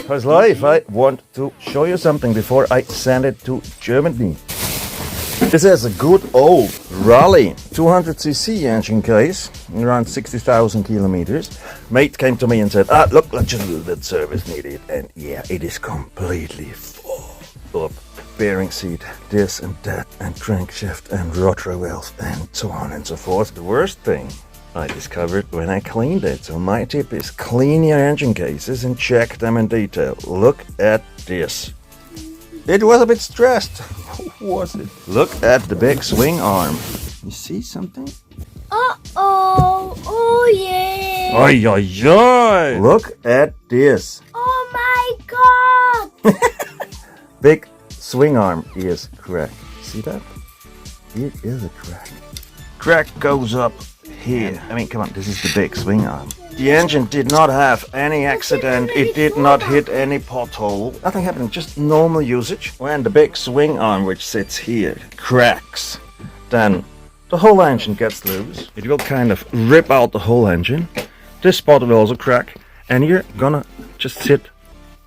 How's life? I want to show you something before I send it to Germany. This is a good old Raleigh 200cc engine case, around 60,000 kilometers. Mate came to me and said, look, just a little bit service needed. And yeah, it is completely full of bearing seat, this and that, and crankshaft, and rotary valve, and so on and so forth. The worst thing I discovered when I cleaned it. So my tip is clean your engine cases and check them in detail. Look at this. It was a bit stressed. Was it? Look at the big swing arm. You see something? Uh-oh. Oh, yeah. Oi, oi, oi. Look at this. Oh, my God. Big swing arm is cracked. See that? It is a crack. Crack goes up here. I mean, come on, this is the big swing arm. The engine did not have any accident. It did not hit any pothole. Nothing happened, just normal usage. When the big swing arm, which sits here, cracks, then the whole engine gets loose. It will kind of rip out the whole engine. This spot will also crack, and you're gonna just sit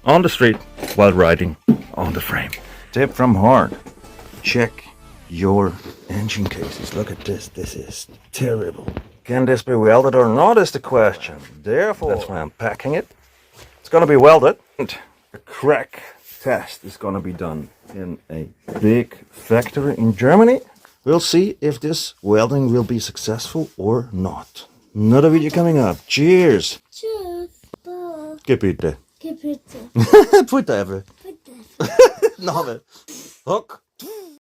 on the street while riding on the frame. Tip from Hard: check your engine cases. Look at this. This is terrible. Can this be welded or not is the question. Therefore, that's why I'm packing it. It's gonna be welded. And a crack test is gonna be done in a big factory in Germany. We'll see if this welding will be successful or not. Another video coming up. Cheers! Tschüss. Bye. Geh bitte. Geh bitte. Put over. Bitte. Name. Hook.